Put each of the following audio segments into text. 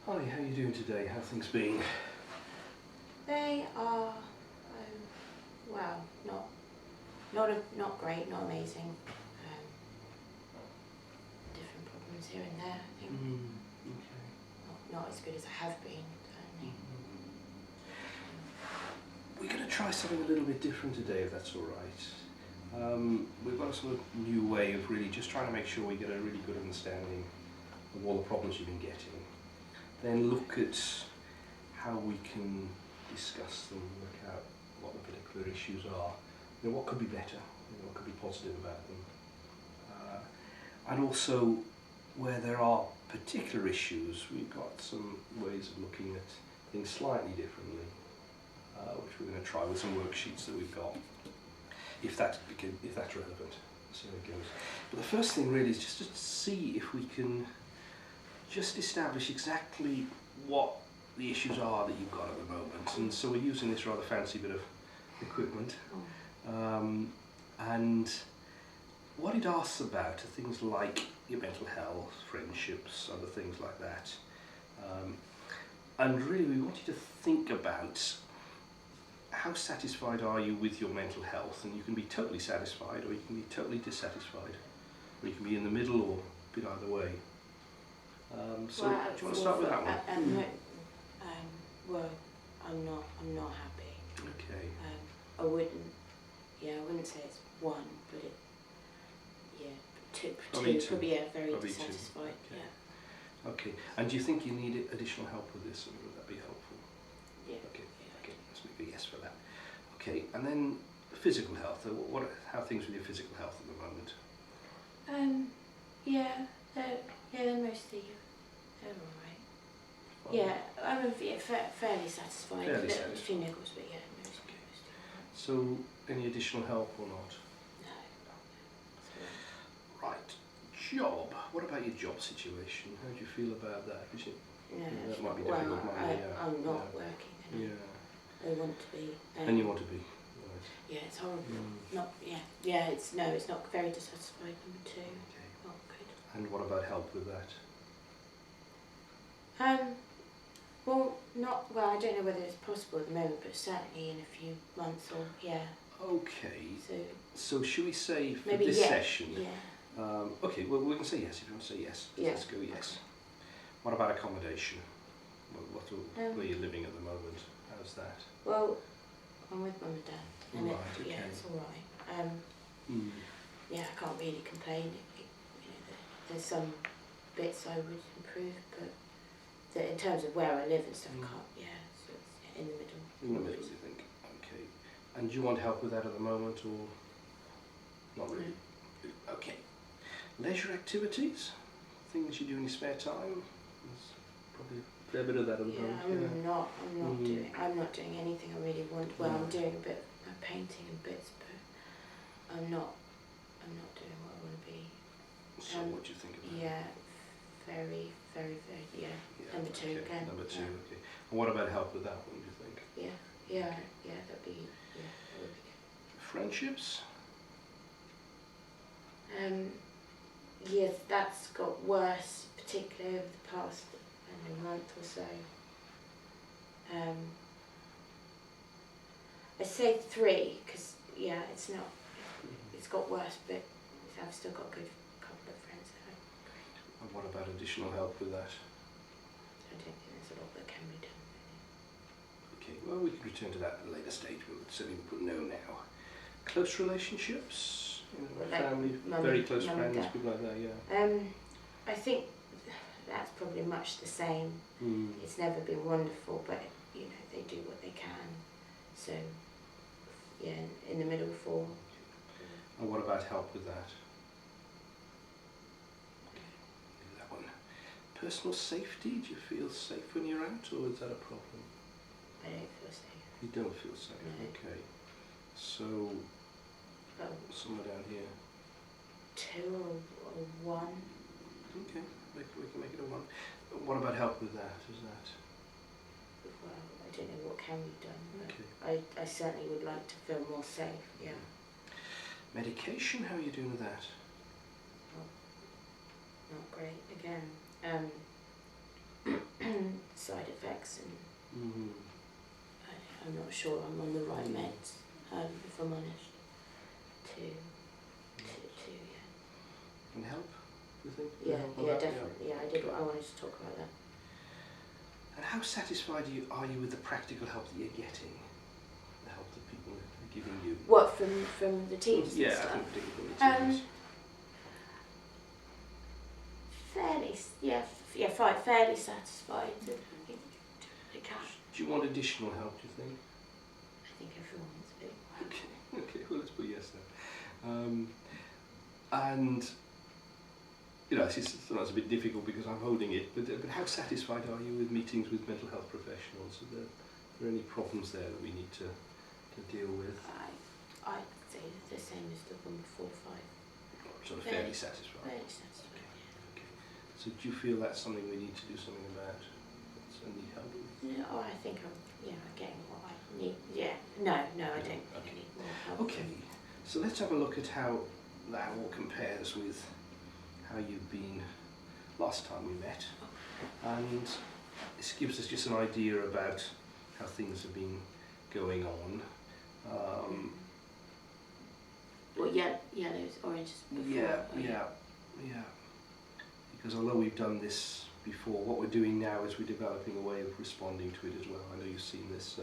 Hi, how are you doing today? How are things been? They are, well, not great, not amazing. Different problems here and there, I think. Okay. Not as good as I have been, certainly. We're going to try something a little bit different today, if that's all right. We've got a sort of new way of really just trying to make sure we get a really good understanding of all the problems you've been getting. Then look at how we can discuss them, work out what the particular issues are, what could be better, what could be positive about them. And also, where there are particular issues, we've got some ways of looking at things slightly differently, which we're going to try with some worksheets that we've got, if that's relevant. See how it goes. But the first thing really is just to see if we can just establish exactly what the issues are that you've got at the moment. And so we're using this rather fancy bit of equipment. And what it asks about are things like your mental health, friendships, other things like that. And really we want you to think about how satisfied are you with your mental health. And you can be totally satisfied, or you can be totally dissatisfied, or you can be in the middle, or a bit either way. So Well, do you want to start with that one? Well, I'm not happy. Okay. I wouldn't say it's one, but two, probably very Probably dissatisfied. two. Okay. Okay. And do you think you need additional help with this, and would that be helpful? Yeah. Okay. Okay. Let's make a yes for that. Okay. And then physical health. How are things with your physical health at the moment? They're mostly all right. Yeah, I'm fairly satisfied. Fairly A satisfied. few niggles, but yeah, mostly. So, any additional help or not? No. Right. Job. What about your job situation? How do you feel about that? That might be difficult. I'm not working. I want to be. And you want to be. Right. Yeah, it's horrible. It's not very dissatisfied. Number two. Okay. Not good. And what about help with that? I don't know whether it's possible at the moment, but certainly in a few months or Okay. So should we say for maybe this session? Yeah. Okay. Well, we can say yes if you want to say yes. Yeah. Let's go yes. What about accommodation? Where you're living at the moment? How's that? Well, I'm with Mum and Dad, and okay. it's all right. Yeah, I can't really complain. There's some bits I would improve, but in terms of where I live and stuff, I can't. Yeah, so it's in the middle. In the middle, you think? Okay. And do you want help with that at the moment, or not really? Okay. Leisure activities, things you do in your spare time. There's probably a fair bit of that at the moment. I'm not doing anything I really want. Well, I'm doing a bit of painting and bits, but I'm not doing what I want to be. So what do you think about Yeah, very, number two okay. again. Number two, okay. And what about help with that one, do you think? That would be good. Friendships? Yes, that's got worse, particularly over the past month or so. I say 3 because it's got worse, but I've still got a good couple of friends at home. And what about additional help with that? I don't think there's a lot that can be done. Okay, well we can return to that at a later stage, but certainly we put no now. Close relationships? Family, very close friends, people like that, yeah. I think that's probably much the same. It's never been wonderful, but they do what they can. So in the middle 4. And what about help with that? That one. Personal safety, do you feel safe when you're out, or is that a problem? I don't feel safe. You don't feel safe, no. Okay. So, somewhere down here. 2 or 1. Okay, we can make it a 1. What about help with that? Is that? Well, I don't know what can be done. Okay. I certainly would like to feel more safe. Yeah. Medication, how are you doing with that? Not great again. works, and I'm not sure I'm on the right meds, if I'm honest, to yeah. Can help, you think? Yeah, Help on yeah, that? definitely. Yeah, I wanted to talk about that. And how satisfied are you with the practical help that you're getting? The help that people are giving you? What, from the teams Yeah, and stuff? I think particularly from the teams. Fairly satisfied. The cash. Do you want additional help, do you think? I think everyone's a bit. Okay, well let's put yes then. And, you know, it's sometimes a bit difficult because I'm holding it, but how satisfied are you with meetings with mental health professionals? Are there any problems there that we need to deal with? I'd say the same as the one before, 5. Sort of fairly satisfied? Fairly satisfied, okay. So do you feel that's something we need to do something about? That's need help with? No, I think I'm getting what I need. Yeah, no, I don't think I need more help. Okay, so let's have a look at how that all compares with how you've been last time we met. And this gives us just an idea about how things have been going on. Well, yellows, oranges before. Yeah. Because although we've done this before, what we're doing now is we're developing a way of responding to it as well. I know you've seen this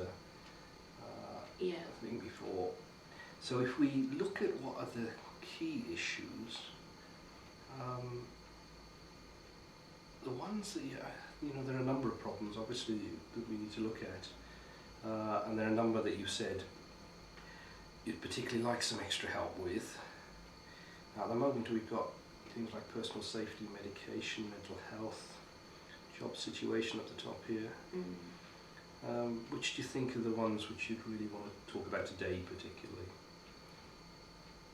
thing before. So if we look at what are the key issues, the ones that, there are a number of problems obviously that we need to look at, and there are a number that you said you'd particularly like some extra help with. Now, at the moment we've got things like personal safety, medication, mental health, job situation at the top here. Which do you think are the ones which you'd really want to talk about today particularly?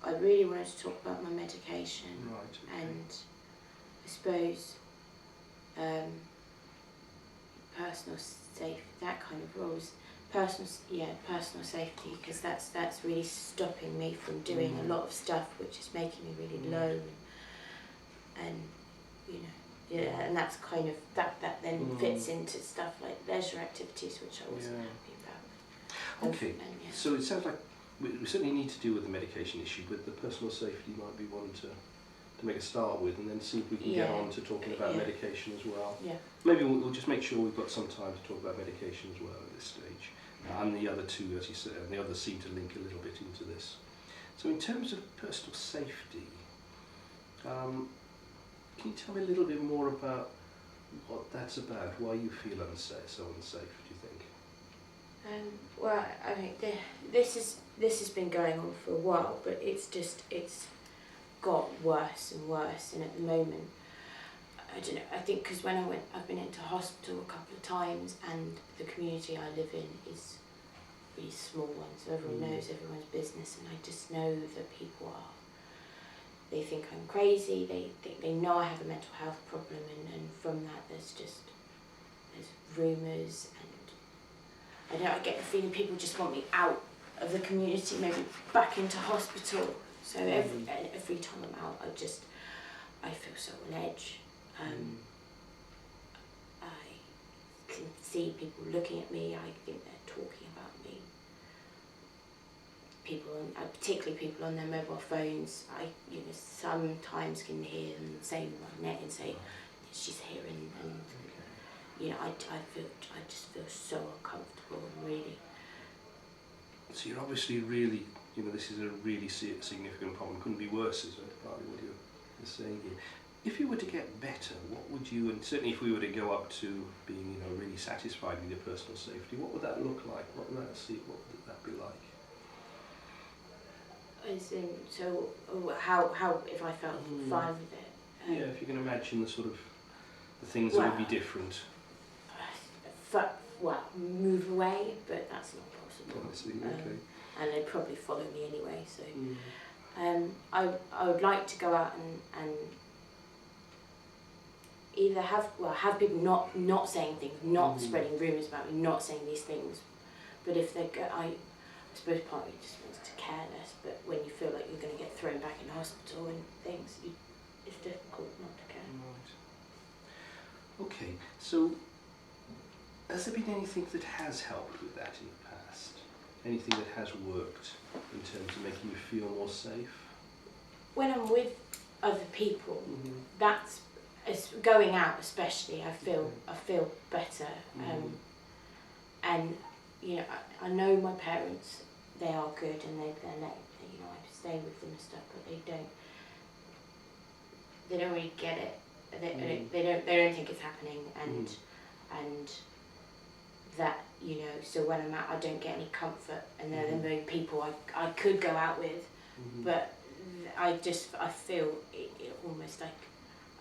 I really wanted to talk about my medication. Right. Okay. And I suppose personal safety, that kind of rules. Personal safety, because that's really stopping me from doing a lot of stuff, which is making me really low, and and that's kind of that then fits into stuff like leisure activities, which I wasn't happy about. Okay, so it sounds like we certainly need to deal with the medication issue, but the personal safety might be one to make a start with, and then see if we can get on to talking about medication as well. Yeah. Maybe we'll just make sure we've got some time to talk about medication as well at this stage. And the other two, as you said, and the others seem to link a little bit into this. So in terms of personal safety, can you tell me a little bit more about what that's about, why you feel so unsafe, do you think? Well, I think this has been going on for a while, but it's got worse and worse, and at the moment, I don't know, I think because when I've been into hospital a couple of times, and the community I live in is a really small one, so everyone knows everyone's business, and I just know that people they think I'm crazy, they know I have a mental health problem, and from that there's rumours, and I get the feeling people just want me out of the community, maybe back into hospital. So every time I'm out, I feel so on edge. I can see people looking at me. I think they're talking about me. Particularly people on their mobile phones. I sometimes can hear them saying my net and say, "She's here," and I just feel so uncomfortable and really. So you're obviously really, this is a really significant problem. Couldn't be worse, is it? Partly what you're saying here. If you were to get better, what would you, and certainly if we were to go up to being, really satisfied with your personal safety, what would that look like? What would that be like? So how if I felt fine with it? If you can imagine the sort of the things that would be different. Move away, but that's not possible. I see, okay. And they'd probably follow me anyway. So I would like to go out and either have people not saying things, not spreading rumours about me, not saying these things. But if they go, I suppose partly just wants to care less. But when you feel like you're going to get thrown back in hospital and things, it's difficult not to care. Right. Okay, so Has there been anything that has helped with that in the past? Anything that has worked in terms of making you feel more safe? When I'm with other people, that's going out especially. I feel better, and you know I know my parents. They are good, and they let you know I stay with them and stuff, but they don't really get it. They don't think it's happening, and that, you know, so when I'm out I don't get any comfort, and they're the very people I could go out with, but I feel it almost like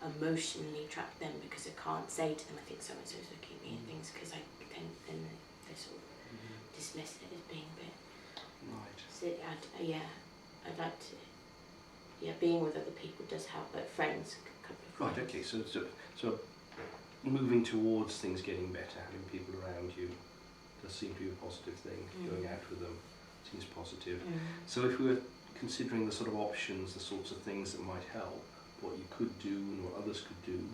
emotionally trap them, because I can't say to them, I think so and so's looking at me and things, because then they sort of dismiss it as being a bit. Right. So I'd like to. Yeah, being with other people does help, like friends, a couple of friends. Right. Okay. So moving towards things getting better, having people around you, does seem to be a positive thing. Going out with them seems positive. So if we were considering the sort of options, the sorts of things that might help, what you could do and what others could do,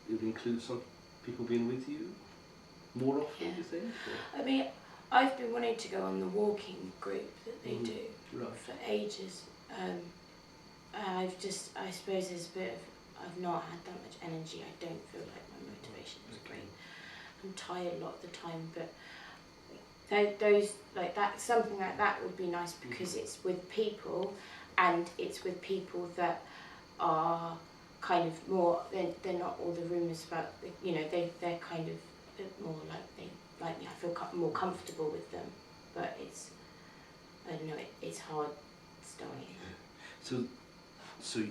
it would include some people being with you more often, do you think? Or? I mean, I've been wanting to go on the walking group that they do for ages. I suppose there's a bit of, I've not had that much energy. I don't feel like my motivation is great. I'm tired a lot of the time, but those like that, something like that would be nice, because it's with people, and it's with people that are kind of more. They're not all the rumours about. You know, they're kind of a bit more like me. I feel more comfortable with them, but I don't know. It's hard starting. So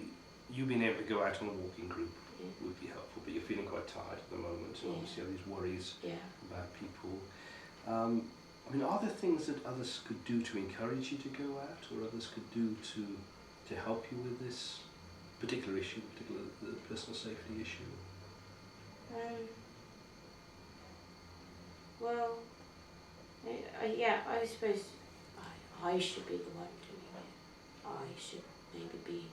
you being able to go out on a walking group would be helpful, but you're feeling quite tired at the moment, and obviously have these worries about people. I mean, are there things that others could do to encourage you to go out, or others could do to help you with this particular issue, particularly the personal safety issue? Well, I suppose I should be the one doing it. I should maybe be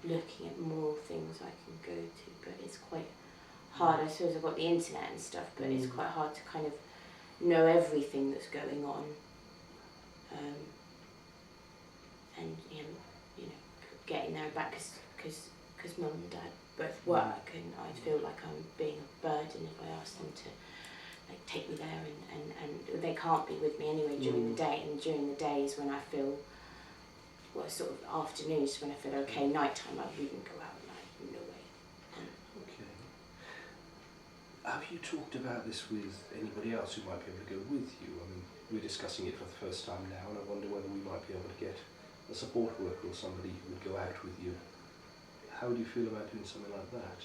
looking at more things I can go to, but it's quite hard. I suppose I've got the internet and stuff, but it's quite hard to kind of know everything that's going on. And you know, getting there and back, because mum and dad both work, and I feel like I'm being a burden if I ask them to like take me there, and they can't be with me anyway during the day, and during the day is when I feel, well, sort of afternoons when I feel okay. Nighttime I wouldn't go out at night, no way. Okay. Have you talked about this with anybody else who might be able to go with you? I mean, we're discussing it for the first time now, and I wonder whether we might be able to get a support worker or somebody who would go out with you. How do you feel about doing something like that?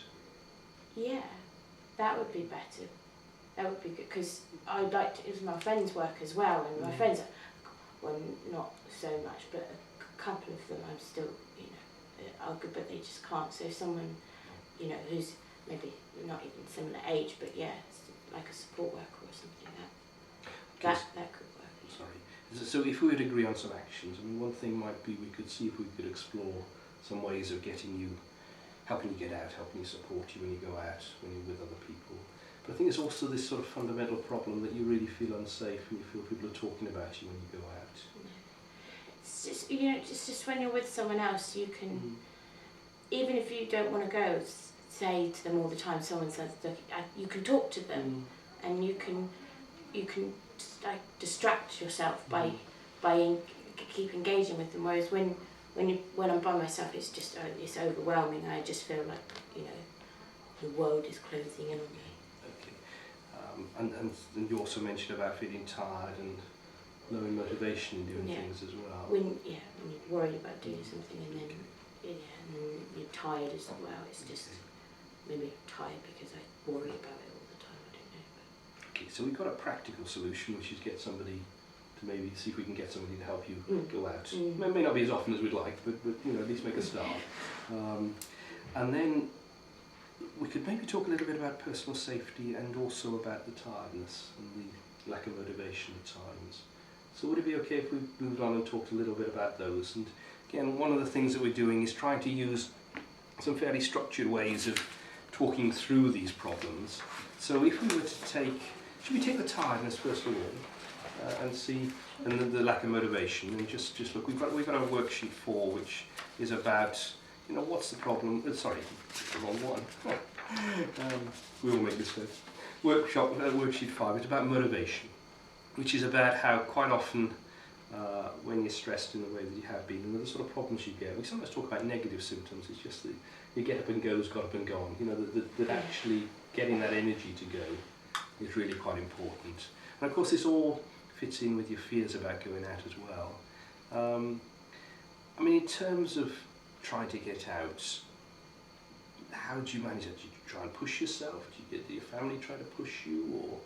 Yeah, that would be better. That would be good, because I'd like to, if my friends work as well, and my friends, well, not so much, but a couple of them I'm still, you know, are good, but they just can't. So if someone, you know, who's maybe not even similar age, but yeah, like a support worker or something like that, that could work. Sorry. So if we would agree on some actions, I mean, one thing might be we could see if we could explore some ways of getting you, helping you get out, helping you support you when you go out, when you're with other people. But I think there's also this sort of fundamental problem that you really feel unsafe and you feel people are talking about you when you go out. It's just, you know, it's just when you're with someone else, you can, even if you don't want to go, say to them all the time, someone says, look, you can talk to them, and you can like distract yourself by keep engaging with them. Whereas when I'm by myself, it's just it's overwhelming. I just feel like, you know, the world is closing in on me. Okay. And you also mentioned about feeling tired and low in motivation in doing things as well. When you're worried about doing something, and then you're tired as well. It's just maybe I'm tired because I worry about it all the time. I don't know. Okay, so we've got a practical solution, which is get somebody to maybe see if we can get somebody to help you go out. It may not be as often as we'd like, but you know, at least make a start. And then we could maybe talk a little bit about personal safety and also about the tiredness and the lack of motivation at times. So would it be okay if we moved on and talked a little bit about those? And again, one of the things that we're doing is trying to use some fairly structured ways of talking through these problems. So if we were to take, should we take the tiredness first of all, and see, and the lack of motivation, and just look. We've got a worksheet 4, which is about, you know, what's the problem? Sorry, the wrong one. We will make this first. Worksheet 5. It's about motivation, which is about how quite often when you're stressed in the way that you have been, and the sort of problems you get. We sometimes talk about negative symptoms. It's just that you get up and goes, got up and gone. You know, that actually getting that energy to go is really quite important. And of course, this all fits in with your fears about going out as well. I mean, in terms of trying to get out, how do you manage that? Do you try and push yourself? Do your family try to push you,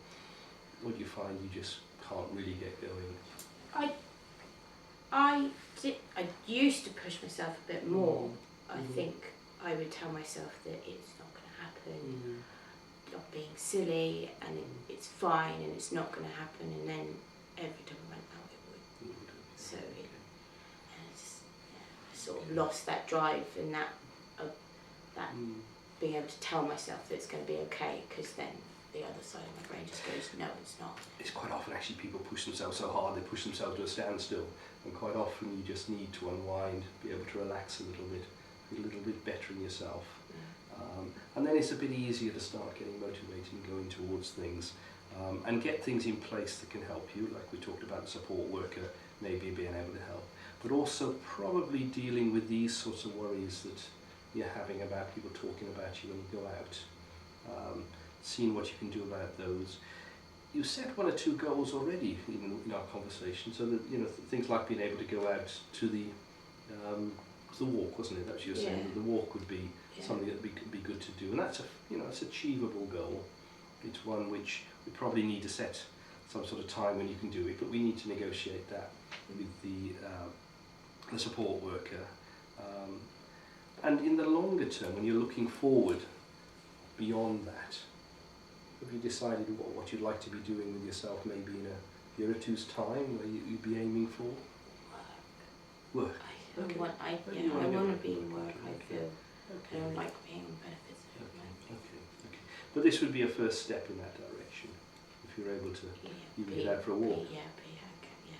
or do you find you just can't really get going? I used to push myself a bit more. I think I would tell myself that it's not going to happen, not being silly, and it's fine, and it's not going to happen. And then every time I went out, it would. So I sort of lost that drive and that being able to tell myself that it's going to be okay, because then the other side of my brain just goes, no, it's not. It's quite often actually people push themselves so hard, they push themselves to a standstill, and quite often you just need to unwind, be able to relax a little bit, be a little bit better in yourself. And then it's a bit easier to start getting motivated and going towards things, and get things in place that can help you, like we talked about the support worker maybe being able to help, but also probably dealing with these sorts of worries that you're having about people talking about you when you go out, seeing what you can do about those. You set 1 or 2 goals already in our conversation, so that, you know, things like being able to go out to the walk, wasn't it? That's what you were saying. That the walk would be something that would be good to do, and that's it's an achievable goal. It's one which we probably need to set some sort of time when you can do it, but we need to negotiate that with the support worker. And in the longer term, when you're looking forward beyond that, have you decided what you'd like to be doing with yourself maybe in a year or two's time, where you'd be aiming for? Work. I want to be in work. I feel I don't like being on benefits. Okay. But this would be a first step in that direction, if you're able to even get out for a walk.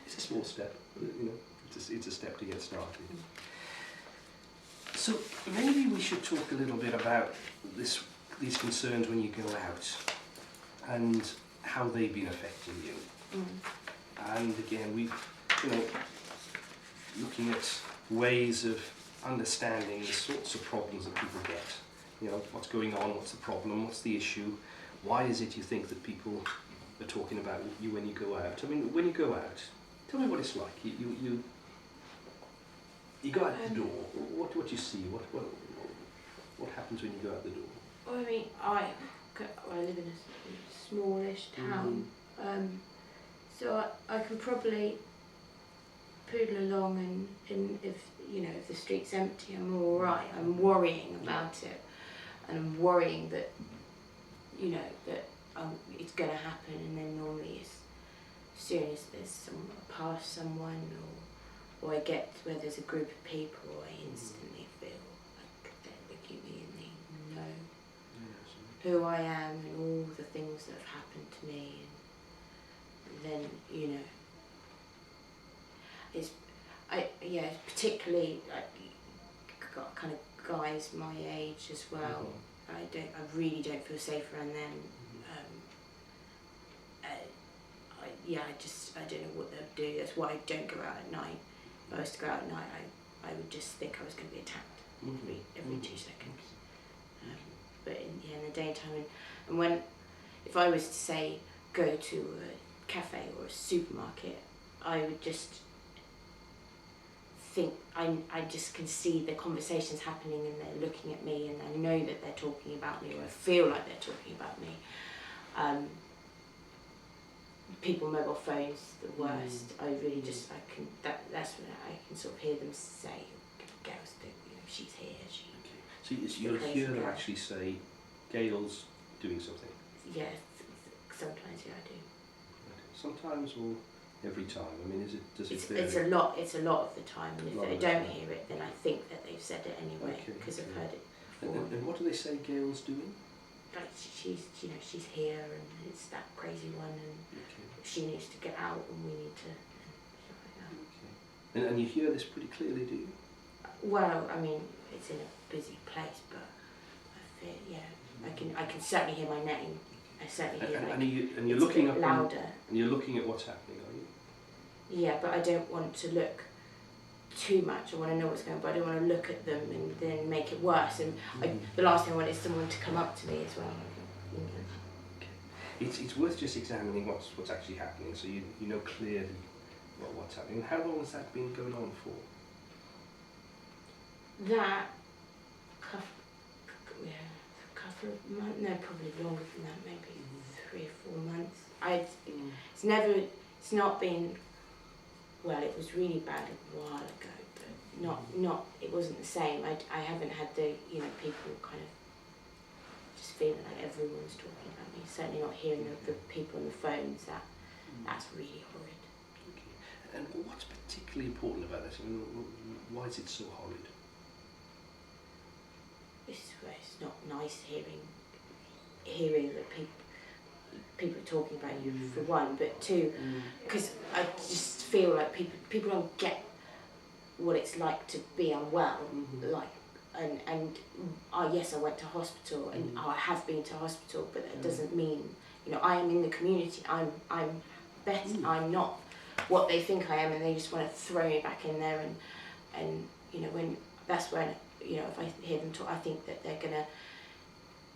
It's a small step, but, you know, it's a step to get started. So maybe we should talk a little bit about these concerns when you go out, and how they've been affecting you. And again, we've, looking at ways of understanding the sorts of problems that people get. You know, what's going on, what's the problem, what's the issue, why is it you think that people are talking about you when you go out? I mean, when you go out, tell me what it's like. You go out the door. What do you see? What happens when you go out the door? Well, I mean, I live in a smallish town, so I can probably poodle along, and if the street's empty, I'm all right. I'm worrying about it, and I'm worrying that it's going to happen. And then normally, as soon as there's past someone, or I get where there's a group of people, I instantly feel like they're looking at me and they know who I am and all the things that have happened to me. And then it's particularly got kind of guys my age as well. I really don't feel safe around them. I don't know what they'll do. That's why I don't go out at night. If I was to go out at night, I would just think I was going to be attacked every 2 seconds. But in the daytime, and if I was to say go to a cafe or a supermarket, I would just think I just can see the conversations happening, and they're looking at me, and I know that they're talking about me, or I feel like they're talking about me. People, mobile phones, the worst. I really just that's when I can sort of hear them say, "Gail's she's here." So you'll hear them actually say, "Gail's doing something." Yeah, sometimes I do. Sometimes, or every time. I mean, does it vary? It's a lot of the time, and if I don't hear it, then I think that they've said it anyway, because I've heard it before. And what do they say Gail's doing? but she's here and it's that crazy one and she needs to get out and we need to, and stuff like that. Okay. And you hear this pretty clearly, do you? Well, I mean, it's in a busy place, but I feel, yeah, I can certainly hear my name. I certainly hear and you're looking up louder. And you're looking at what's happening, are you? Yeah, but I don't want to look too much. I want to know what's going on, but I don't want to look at them and then make it worse. And the last thing I want is someone to come up to me as well. Okay. It's worth just examining what's actually happening, so you know clearly what's happening. And how long has that been going on for? That a couple of months. No, probably longer than that. Maybe 3 or 4 months. It's not been. Well, it was really bad a while ago, but not. It wasn't the same. I haven't had the people kind of just feeling like everyone's talking about me. Certainly not hearing the people on the phones. That's really horrid. Okay. And what's particularly important about this? I mean, why is it so horrid? It's not nice hearing that people are talking about you, for one, but two, because I just feel like people don't get what it's like to be unwell, yes, I went to hospital and I have been to hospital, but that doesn't mean, I am in the community, I'm better, I'm not what they think I am, and they just want to throw me back in there, and when that's when, if I hear them talk, I think that they're gonna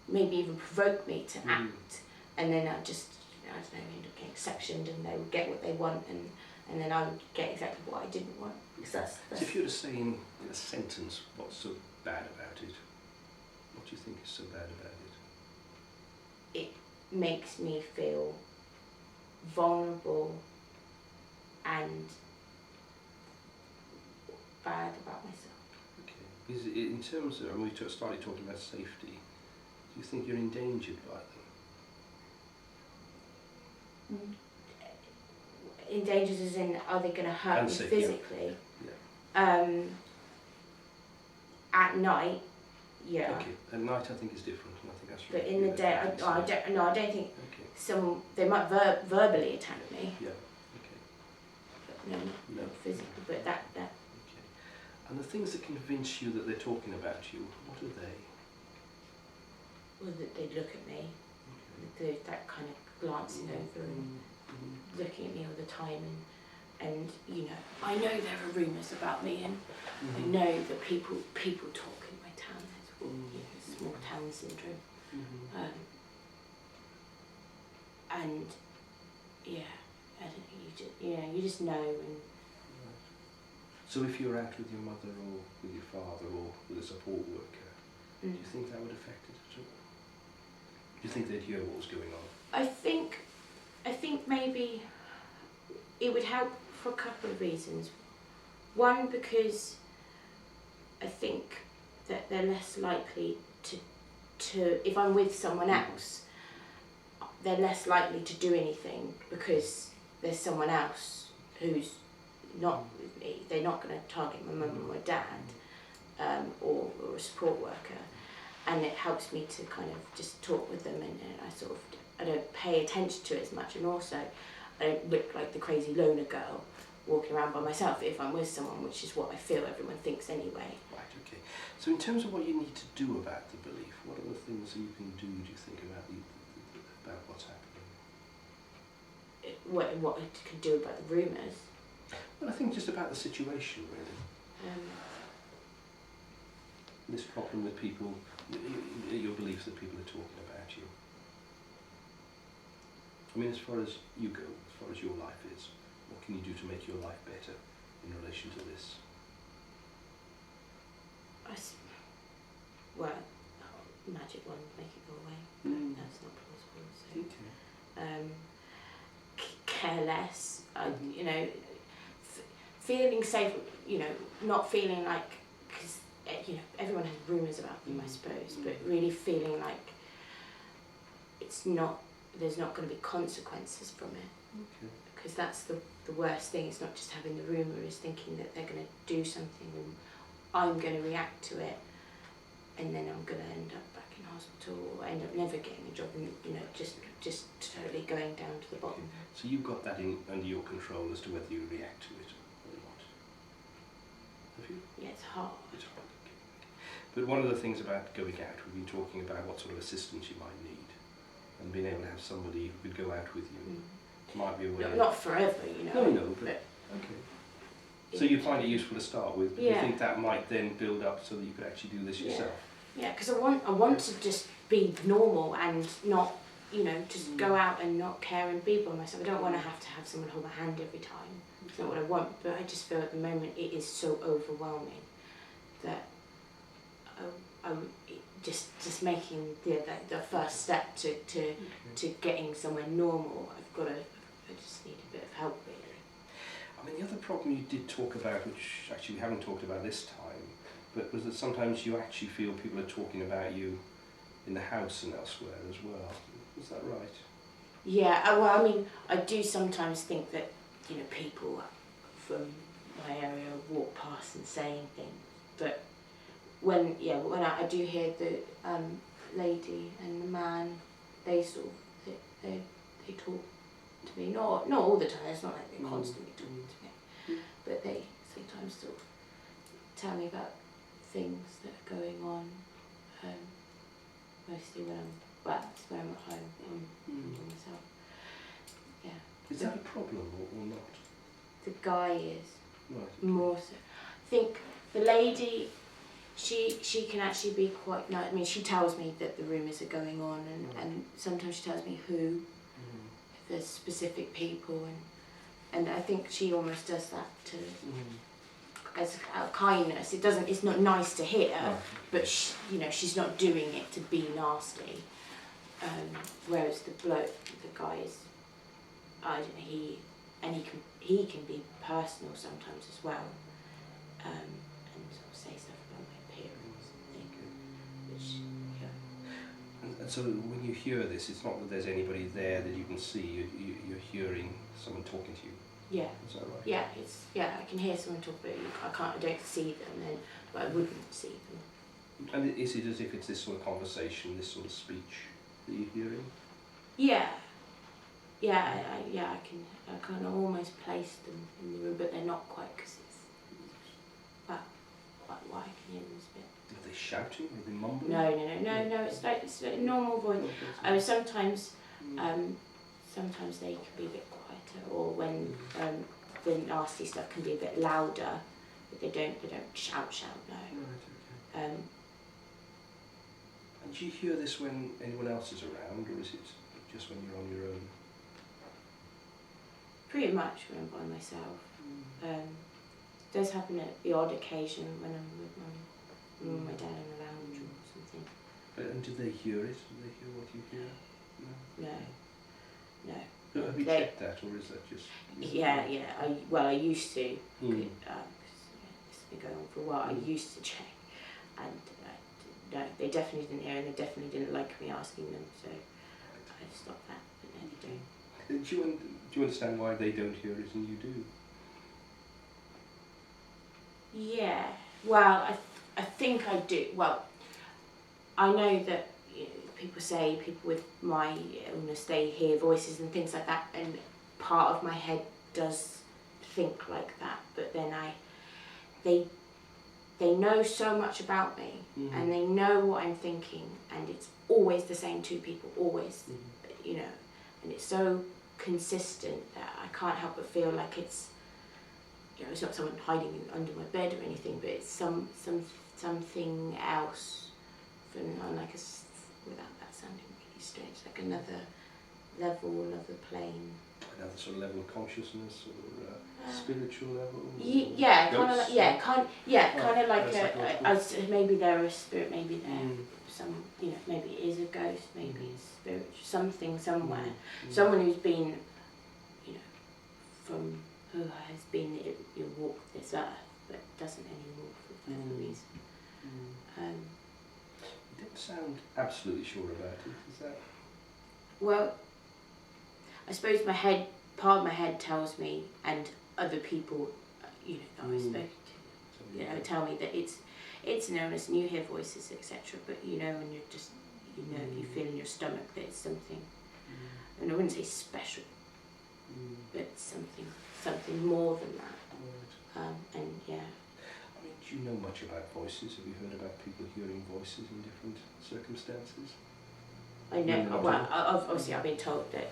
maybe even provoke me to act, and then I don't know, end up getting sectioned, and they would get what they want, and then I would get exactly what I didn't want. So if you were to say in a sentence what's so bad about it, what do you think is so bad about it? It makes me feel vulnerable and bad about myself. Okay. Is it, in terms of, we started talking about safety, do you think you're endangered by them? Endangered as in, are they going to hurt me physically? Yeah. At night, yeah. Okay. At night, I think is different. I think that's. But in the day, I don't think they might verbally attack me. Yeah. Okay. But no, physically. But that. Okay. And the things that convince you that they're talking about you, what are they? Well, that they look at me, that kind of glancing over and looking at me all the time, and I know there are rumours about me, and I know that people talk in my town. There's small town syndrome, and I don't think you just know. And so if you're out with your mother or with your father or with a support worker, do you think that would affect it at all? Do you think they'd hear what was going on? I think maybe it would help for a couple of reasons. One, because I think that they're less likely to if I'm with someone else, they're less likely to do anything because there's someone else who's not with me. They're not going to target my mum or my dad, or a support worker. And it helps me to kind of just talk with them, and I don't pay attention to it as much, and also I don't look like the crazy loner girl walking around by myself if I'm with someone, which is what I feel everyone thinks anyway. Right, okay. So in terms of what you need to do about the belief, what are the things that you can do you think, about what's happening? What I can do about the rumours? Well, I think just about the situation, really. This problem with people, your beliefs that people are talking about you. I mean, as far as you go, as far as your life is, what can you do to make your life better in relation to this? Magic one, make it go away. That's not plausible. So, okay. Care less. Feeling safe. Not feeling like, because everyone has rumours about them, I suppose, but really feeling like there's not going to be consequences from it. Okay. Because that's the worst thing. It's not just having the rumour, it's thinking that they're going to do something and I'm going to react to it, and then I'm going to end up back in hospital or end up never getting a job and, you know, just totally going down to the bottom. So you've got that under your control as to whether you react to it or not. Have you? Yeah, it's hard. It's hard. Okay. But one of the things about going out, we've been talking about what sort of assistance you might need, and being able to have somebody who could go out with you might be a way. Not forever, you know. No, but okay. So you find it useful to start with, but you think that might then build up so that you could actually do this yourself? Yeah, because I want to just be normal and not, you know, just go out and not care and be by myself. I don't want to have someone hold my hand every time. It's not what I want, but I just feel at the moment it is so overwhelming that just making the first step to getting somewhere normal. I just need a bit of help, really. I mean, the other problem you did talk about, which actually we haven't talked about this time, but was that sometimes you actually feel people are talking about you in the house and elsewhere as well. Is that right? Yeah, well, I mean, I do sometimes think that, you know, people from my area walk past and saying things, but when I do hear the lady and the man, they sort of they talk to me, not all the time. It's not like they're constantly talking to me, but they sometimes sort of tell me about things that are going on. Mostly when I'm at home on myself. Yeah. Is that a problem or not? The guy is Right. more so. I think the lady, she can actually be quite nice. I mean, she tells me that the rumours are going on, and sometimes she tells me who, if there's specific people, and I think she almost does that to as a kindness. It's not nice to hear, but she's not doing it to be nasty. Whereas the guy is, I don't know, he can be personal sometimes as well, and sort of say stuff about my appearance and things, which And so when you hear this, it's not that there's anybody there that you can see. You're hearing someone talking to you. Yeah. Is that right? Yeah, I can hear someone talk, but I don't see them, but I wouldn't see them. And is it as if it's this sort of conversation, this sort of speech that you're hearing? Yeah, I can almost place them in the room, but they're not quite, because it's quite wide. I can hear them a bit. Are they shouting? Are they mumbling? No. It's like normal voice. Sometimes they can be a bit quieter, or when the nasty stuff can be a bit louder, but they don't shout. No. Right. Okay. And do you hear this when anyone else is around, or is it just when you're on your own? Pretty much when I'm by myself. It does happen at the odd occasion when I'm with my dad in the lounge or something. And do they hear it? Do they hear what you hear? No. No. Have you checked that, or is that just? Yeah. I used to. It's been going on for a while. I used to check, and no, they definitely didn't hear, and they definitely didn't like me asking them. So I've stopped that, but no, they don't. Do you understand why they don't hear it and you do? Yeah. Well, I think I do. Well, I know that people say people with my illness, they hear voices and things like that, and part of my head does think like that, but then they know so much about me, and they know what I'm thinking, and it's always the same two people, always, and it's so consistent that I can't help but feel like it's, it's not someone hiding under my bed or anything, but it's something else, without that sounding really strange, like another level, another plane. Another sort of level of consciousness, or spiritual level. Kind of like maybe they're a spirit, maybe they're some, maybe it is a ghost, maybe it's spiritual, something somewhere, someone who's been, who has been walked this earth, but doesn't anymore for whatever reason. You don't sound absolutely sure about it, is that? Well, I suppose part of my head tells me, and other people, that I spoke to, tell me that it's an illness and you hear voices, etc. But when you're just, you know, you feel in your stomach that it's something, and I wouldn't say special, but something more than that. Right. And yeah. I mean, do you know much about voices? Have you heard about people hearing voices in different circumstances? I know, well, obviously I've been told that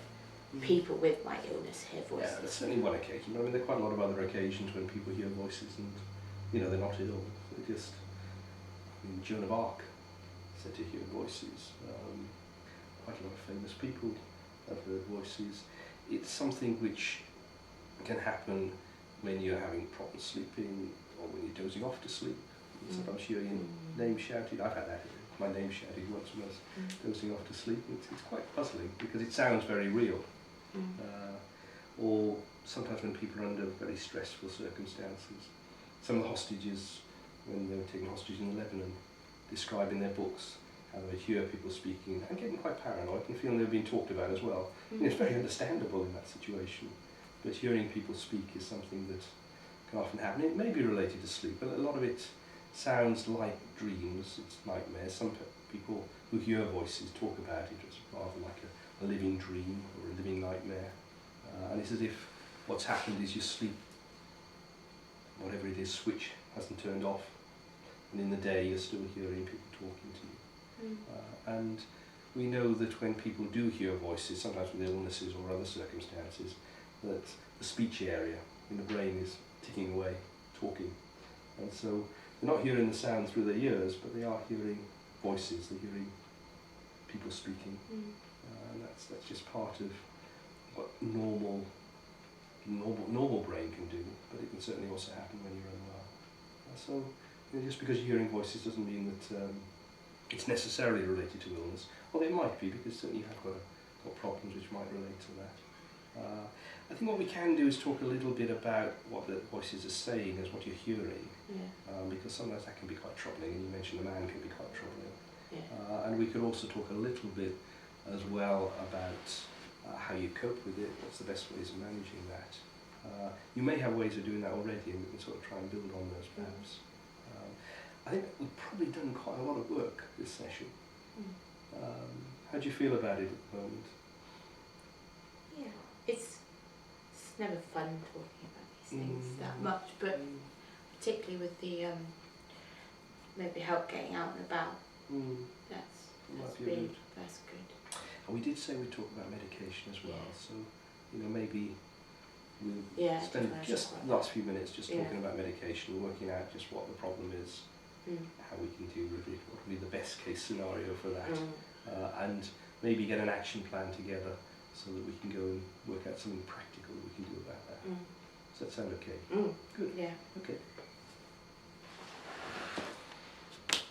people with my illness hear voices. Yeah, that's certainly one occasion. I mean, there are quite a lot of other occasions when people hear voices and, you know, they're not ill. They're just, I mean, Joan of Arc said to hear voices. Quite a lot of famous people have heard voices. It's something which can happen when you're having problems sleeping or when you're dozing off to sleep. Sometimes hear your name shouted. I've had that. My name shouted once when I was dozing off to sleep. It's quite puzzling because it sounds very real. Or sometimes when people are under very stressful circumstances. Some of the hostages, when they were taken hostage in Lebanon, describe in their books how they hear people speaking and getting quite paranoid and feeling they're being talked about as well. And it's very understandable in that situation. But hearing people speak is something that can often happen. It may be related to sleep, but a lot of it sounds like dreams, it's nightmares. Some people who hear voices talk about it as rather like a living dream or a living nightmare. And it's as if what's happened is your sleep, whatever it is, switch hasn't turned off, and in the day you're still hearing people talking to you. And we know that when people do hear voices, sometimes with illnesses or other circumstances, that the speech area in the brain is ticking away, talking. And so they're not hearing the sound through their ears, but they are hearing voices, they're hearing people speaking. And that's just part of what normal brain can do, but it can certainly also happen when you're unwell. So you know, just because you're hearing voices doesn't mean that it's necessarily related to illness. Well, it might be, because certainly you have got problems which might relate to that. I think what we can do is talk a little bit about what the voices are saying as what you're hearing, because sometimes that can be quite troubling, and you mentioned the man can be quite troubling. And we could also talk a little bit as well about how you cope with it, what's the best ways of managing that. You may have ways of doing that already, and we can sort of try and build on those perhaps. I think we've probably done quite a lot of work this session. How do you feel about it at the moment? Yeah, it's never fun talking about these things that much, but particularly with the maybe help getting out and about. That's good. And we did say we'd talk about medication as well, so you know, maybe we'll spend just the last few minutes just talking about medication, working out just what the problem is, how we can deal with it, what would be the best case scenario for that, and maybe get an action plan together so that we can go and work out something practical that we can do about that. Does that sound okay? Good. Yeah. Okay.